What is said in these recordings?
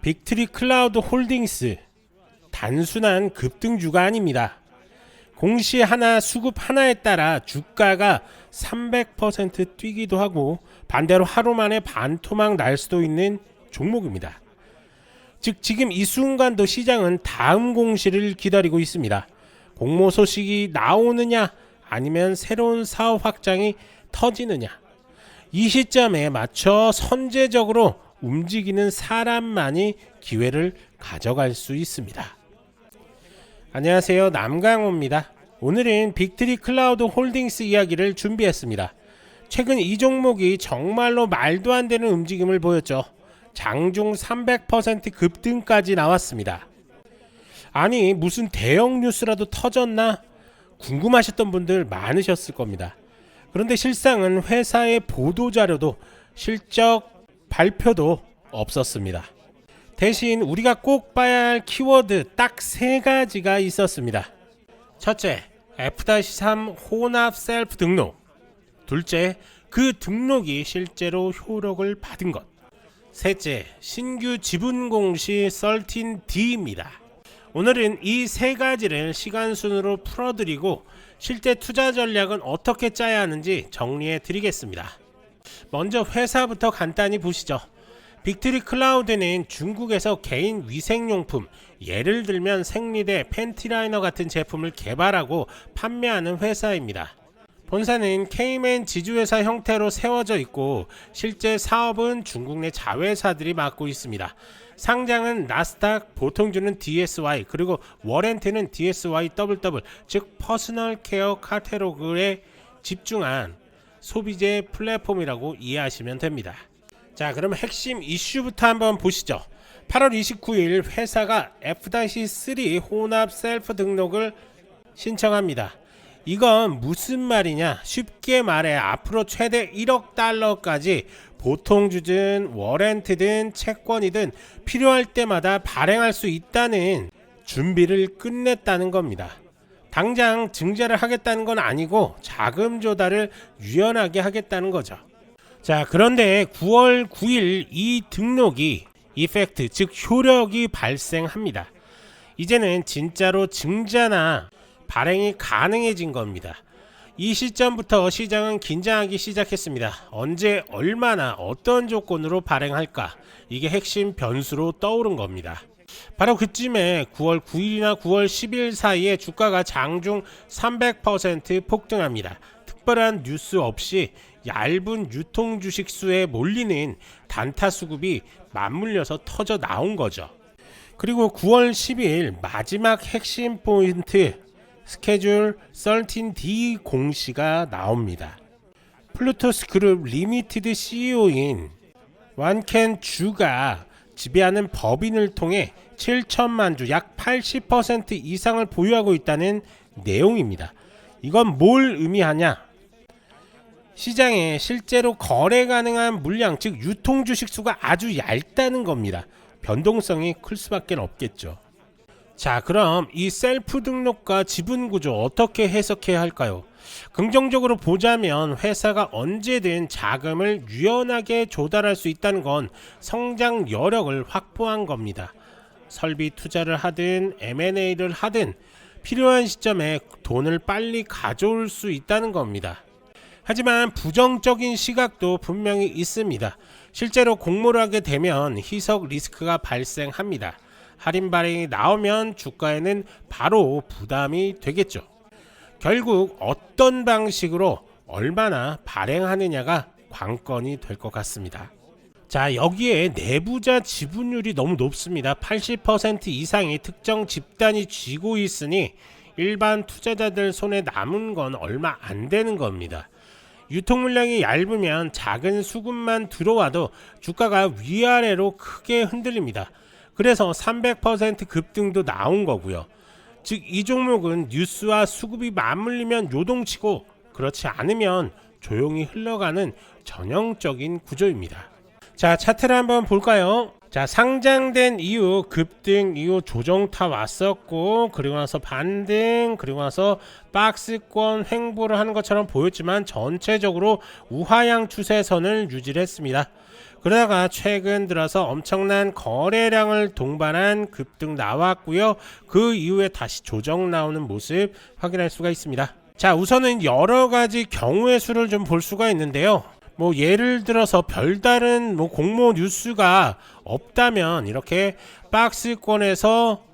빅트리 클라우드 홀딩스 단순한 급등주가 아닙니다. 공시 하나, 수급 하나에 따라 주가가 300% 뛰기도 하고 반대로 하루 만에 반토막 날 수도 있는 종목입니다. 즉 지금 이 순간도 시장은 다음 공시를 기다리고 있습니다. 공모 소식이 나오느냐 아니면 새로운 사업 확장이 터지느냐, 이 시점에 맞춰 선제적으로 움직이는 사람만이 기회를 가져갈 수 있습니다. 안녕하세요, 남강호입니다. 오늘은 빅트리 클라우드 홀딩스 이야기를 준비했습니다. 최근 이 종목이 정말로 말도 안 되는 움직임을 보였죠. 장중 300% 급등까지 나왔습니다. 아니 무슨 대형 뉴스라도 터졌나 궁금하셨던 분들 많으셨을 겁니다. 그런데 실상은 회사의 보도자료도 실적 발표도 없었습니다. 대신 우리가 꼭 봐야 할 키워드 딱 3가지가 있었습니다. 첫째, F-3 혼합 셀프 등록. 둘째, 그 등록이 실제로 효력을 받은 것. 셋째, 신규 지분 공시 13D입니다. 오늘은 이 3가지를 시간순으로 풀어드리고 실제 투자 전략은 어떻게 짜야 하는지 정리해 드리겠습니다. 먼저 회사부터 간단히 보시죠. 빅트리 클라우드는 중국에서 개인 위생용품, 예를 들면 생리대, 팬티라이너 같은 제품을 개발하고 판매하는 회사입니다. 본사는 케이맨 지주회사 형태로 세워져 있고 실제 사업은 중국 내 자회사들이 맡고 있습니다. 상장은 나스닥, 보통주는 DSY, 그리고 워렌트는 DSYWW, 즉 퍼스널 케어 카테고리에 집중한 소비재 플랫폼이라고 이해하시면 됩니다. 자, 그럼 핵심 이슈부터 한번 보시죠. 8월 29일 회사가 F-3 혼합 셀프 등록을 신청합니다. 이건 무슨 말이냐? 쉽게 말해 앞으로 최대 1억 달러까지 보통주든 워렌트든 채권이든 필요할 때마다 발행할 수 있다는 준비를 끝냈다는 겁니다. 당장 증자를 하겠다는 건 아니고 자금 조달을 유연하게 하겠다는 거죠. 자, 그런데 9월 9일 이 등록이 이펙트, 즉 효력이 발생합니다. 이제는 진짜로 증자나 발행이 가능해진 겁니다. 이 시점부터 시장은 긴장하기 시작했습니다. 언제, 얼마나, 어떤 조건으로 발행할까? 이게 핵심 변수로 떠오른 겁니다. 바로 그쯤에 9월 9일이나 9월 10일 사이에 주가가 장중 300% 폭등합니다. 특별한 뉴스 없이 얇은 유통 주식 수에 몰리는 단타 수급이 맞물려서 터져 나온 거죠. 그리고 9월 10일 마지막 핵심 포인트 스케줄 13D 공시가 나옵니다. 플루토스 그룹 리미티드 CEO인 완켄 주가 지배하는 법인을 통해 7천만 주, 약 80% 이상을 보유하고 있다는 내용입니다. 이건 뭘 의미하냐? 시장에 실제로 거래 가능한 물량, 즉 유통 주식 수가 아주 얇다는 겁니다. 변동성이 클 수밖에 없겠죠. 자, 그럼 이 셀프 등록과 지분 구조 어떻게 해석해야 할까요? 긍정적으로 보자면 회사가 언제든 자금을 유연하게 조달할 수 있다는 건 성장 여력을 확보한 겁니다. 설비 투자를 하든 M&A를 하든 필요한 시점에 돈을 빨리 가져올 수 있다는 겁니다. 하지만 부정적인 시각도 분명히 있습니다. 실제로 공모를 하게 되면 희석 리스크가 발생합니다. 할인 발행이 나오면 주가에는 바로 부담이 되겠죠. 결국 어떤 방식으로 얼마나 발행하느냐가 관건이 될 것 같습니다. 자, 여기에 내부자 지분율이 너무 높습니다. 80% 이상이 특정 집단이 쥐고 있으니 일반 투자자들 손에 남은 건 얼마 안 되는 겁니다. 유통 물량이 얇으면 작은 수급만 들어와도 주가가 위아래로 크게 흔들립니다. 그래서 300% 급등도 나온 거고요. 즉 이 종목은 뉴스와 수급이 맞물리면 요동치고 그렇지 않으면 조용히 흘러가는 전형적인 구조입니다. 자, 차트를 한번 볼까요? 자, 상장된 이후 급등 이후 조정타 왔었고 그리고 나서 반등 그리고 나서 박스권 횡보를 하는 것처럼 보였지만 전체적으로 우하향 추세선을 유지를 했습니다. 그러다가 최근 들어서 엄청난 거래량을 동반한 급등 나왔고요. 그 이후에 다시 조정 나오는 모습 확인할 수가 있습니다. 자, 우선은 여러 가지 경우의 수를 좀 볼 수가 있는데요. 뭐 예를 들어서 별다른 공모 뉴스가 없다면 이렇게 박스권에서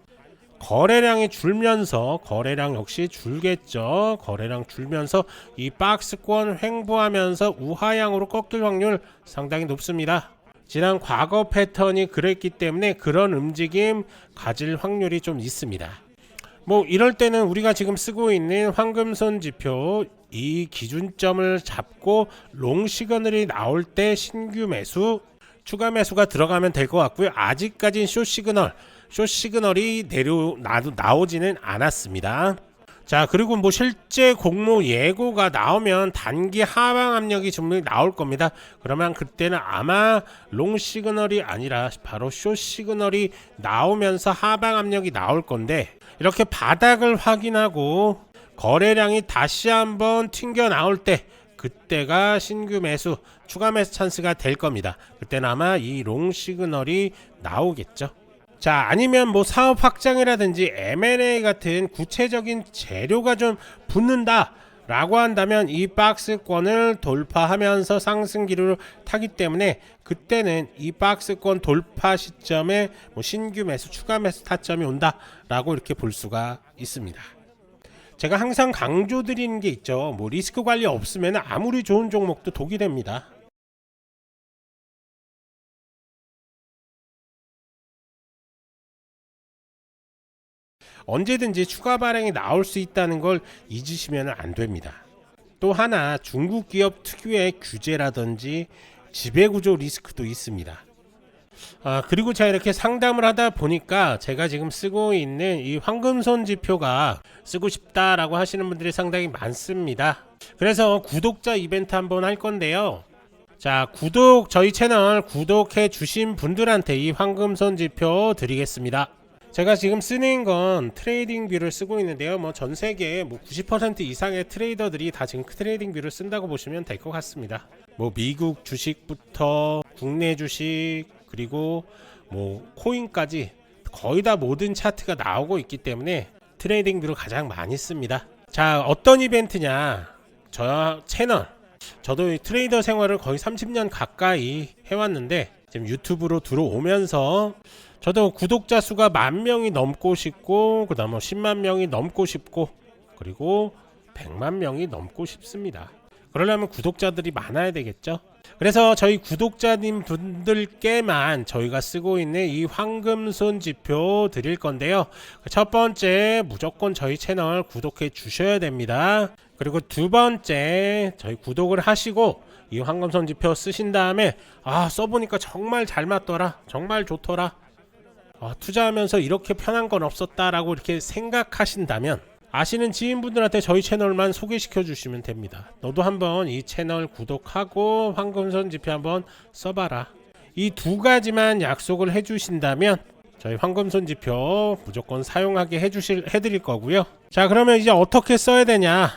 거래량이 줄면서, 거래량 역시 줄겠죠. 거래량 줄면서 이 박스권 횡보하면서 우하향으로 꺾일 확률 상당히 높습니다. 지난 과거 패턴이 그랬기 때문에 그런 움직임 가질 확률이 좀 있습니다. 뭐 이럴 때는 우리가 지금 쓰고 있는 황금선 지표, 이 기준점을 잡고 롱 시그널이 나올 때 신규 매수, 추가 매수가 들어가면 될 것 같고요. 아직까지는 숏 시그널이 나오지는 않았습니다. 자, 그리고 뭐 실제 공모 예고가 나오면 단기 하방 압력이 좀 나올 겁니다. 그러면 그때는 아마 롱 시그널이 아니라 바로 숏 시그널이 나오면서 하방 압력이 나올 건데, 이렇게 바닥을 확인하고 거래량이 다시 한번 튕겨 나올 때, 그때가 신규 매수, 추가 매수 찬스가 될 겁니다. 그때는 아마 이 롱 시그널이 나오겠죠. 자, 아니면 뭐 사업 확장이라든지 M&A 같은 구체적인 재료가 좀 붙는다 라고 한다면 이 박스권을 돌파하면서 상승 기류를 타기 때문에 그때는 이 박스권 돌파 시점에 뭐 신규 매수, 추가 매수 타점이 온다 라고 이렇게 볼 수가 있습니다. 제가 항상 강조드리는 게 있죠. 뭐 리스크 관리 없으면 아무리 좋은 종목도 독이 됩니다. 언제든지 추가 발행이 나올 수 있다는 걸 잊으시면 안 됩니다. 또 하나, 중국 기업 특유의 규제라든지 지배구조 리스크도 있습니다. 그리고 제가 이렇게 상담을 하다 보니까 제가 지금 쓰고 있는 이 황금선 지표가 쓰고 싶다라고 하시는 분들이 상당히 많습니다. 그래서 구독자 이벤트 한번 할 건데요. 자, 저희 채널 구독해 주신 분들한테 이 황금선 지표 드리겠습니다. 제가 지금 쓰는 건 트레이딩 뷰를 쓰고 있는데요. 뭐 전 세계 90% 이상의 트레이더들이 다 지금 트레이딩 뷰를 쓴다고 보시면 될 것 같습니다. 뭐 미국 주식부터 국내 주식, 그리고 뭐 코인까지 거의 다 모든 차트가 나오고 있기 때문에 트레이딩 뷰를 가장 많이 씁니다. 자, 어떤 이벤트냐? 저 채널, 저도 트레이더 생활을 거의 30년 가까이 해왔는데 지금 유튜브로 들어오면서 저도 구독자 수가 10,000명이 넘고 싶고, 그 다음에 10만 명이 넘고 싶고, 그리고 100만 명이 넘고 싶습니다. 그러려면 구독자들이 많아야 되겠죠. 그래서 저희 구독자님 분들께만 저희가 쓰고 있는 이 황금손 지표 드릴 건데요. 첫 번째, 무조건 저희 채널 구독해 주셔야 됩니다. 그리고 두 번째, 저희 구독을 하시고 이 황금손 지표 쓰신 다음에 써보니까 정말 잘 맞더라, 정말 좋더라, 투자하면서 이렇게 편한 건 없었다라고 이렇게 생각하신다면 아시는 지인분들한테 저희 채널만 소개시켜 주시면 됩니다. 너도 한번 이 채널 구독하고 황금선 지표 한번 써봐라. 이 두 가지만 약속을 해주신다면 저희 황금선 지표 무조건 사용하게 해드릴 거고요. 자, 그러면 이제 어떻게 써야 되냐?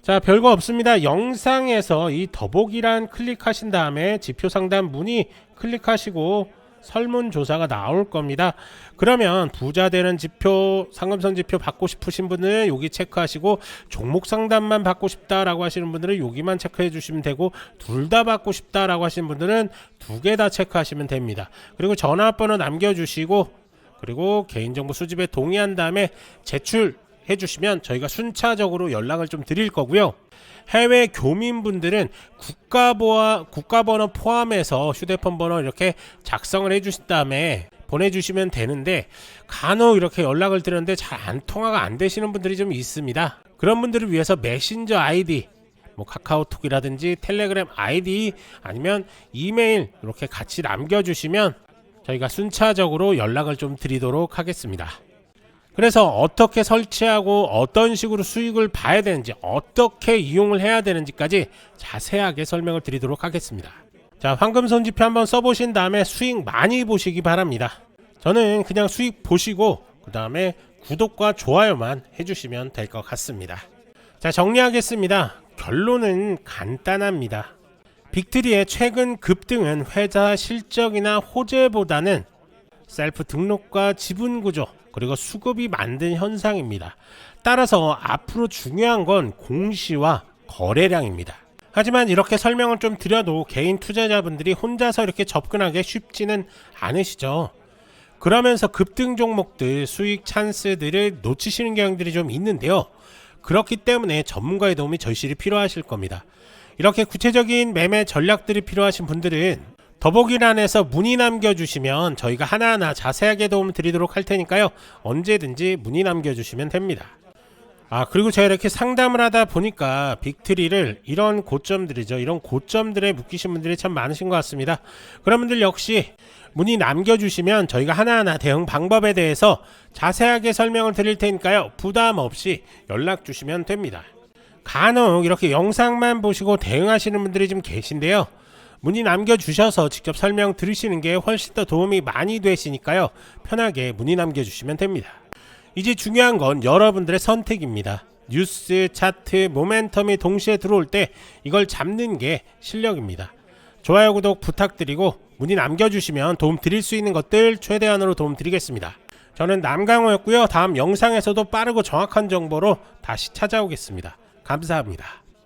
자, 별거 없습니다. 영상에서 이 더보기란 클릭하신 다음에 지표 상담 문의 클릭하시고 설문조사가 나올 겁니다. 그러면 부자 되는 지표, 상금선 지표 받고 싶으신 분은 여기 체크하시고, 종목 상담만 받고 싶다라고 하시는 분들은 여기만 체크해 주시면 되고, 둘 다 받고 싶다라고 하시는 분들은 두 개 다 체크하시면 됩니다. 그리고 전화번호 남겨주시고, 그리고 개인정보 수집에 동의한 다음에 제출해 주시면 저희가 순차적으로 연락을 좀 드릴 거고요. 해외 교민분들은 국가번호 포함해서 휴대폰 번호 이렇게 작성을 해주신 다음에 보내주시면 되는데, 간혹 이렇게 연락을 드렸는데 잘 통화가 안 되시는 분들이 좀 있습니다. 그런 분들을 위해서 메신저 아이디, 뭐 카카오톡이라든지 텔레그램 아이디 아니면 이메일 이렇게 같이 남겨주시면 저희가 순차적으로 연락을 좀 드리도록 하겠습니다. 그래서 어떻게 설치하고 어떤 식으로 수익을 봐야 되는지, 어떻게 이용을 해야 되는지까지 자세하게 설명을 드리도록 하겠습니다. 자, 황금선 지표 한번 써보신 다음에 수익 많이 보시기 바랍니다. 저는 그냥 수익 보시고 그 다음에 구독과 좋아요만 해주시면 될 것 같습니다. 자, 정리하겠습니다. 결론은 간단합니다. 빅트리의 최근 급등은 회사 실적이나 호재보다는 셀프 등록과 지분 구조 그리고 수급이 만든 현상입니다. 따라서 앞으로 중요한 건 공시와 거래량입니다. 하지만 이렇게 설명을 좀 드려도 개인 투자자분들이 혼자서 이렇게 접근하기 쉽지는 않으시죠. 그러면서 급등 종목들 수익 찬스들을 놓치시는 경향들이 좀 있는데요. 그렇기 때문에 전문가의 도움이 절실히 필요하실 겁니다. 이렇게 구체적인 매매 전략들이 필요하신 분들은 더보기란에서 문의 남겨주시면 저희가 하나하나 자세하게 도움 드리도록 할 테니까요. 언제든지 문의 남겨주시면 됩니다. 그리고 제가 이렇게 상담을 하다 보니까 빅트리를 이런 고점들이죠. 이런 고점들에 묶이신 분들이 참 많으신 것 같습니다. 그런 분들 역시 문의 남겨주시면 저희가 하나하나 대응 방법에 대해서 자세하게 설명을 드릴 테니까요. 부담 없이 연락 주시면 됩니다. 간혹 이렇게 영상만 보시고 대응하시는 분들이 좀 계신데요. 문의 남겨주셔서 직접 설명 들으시는 게 훨씬 더 도움이 많이 되시니까요. 편하게 문의 남겨주시면 됩니다. 이제 중요한 건 여러분들의 선택입니다. 뉴스, 차트, 모멘텀이 동시에 들어올 때 이걸 잡는 게 실력입니다. 좋아요, 구독 부탁드리고 문의 남겨주시면 도움 드릴 수 있는 것들 최대한으로 도움 드리겠습니다. 저는 남강호였고요. 다음 영상에서도 빠르고 정확한 정보로 다시 찾아오겠습니다. 감사합니다.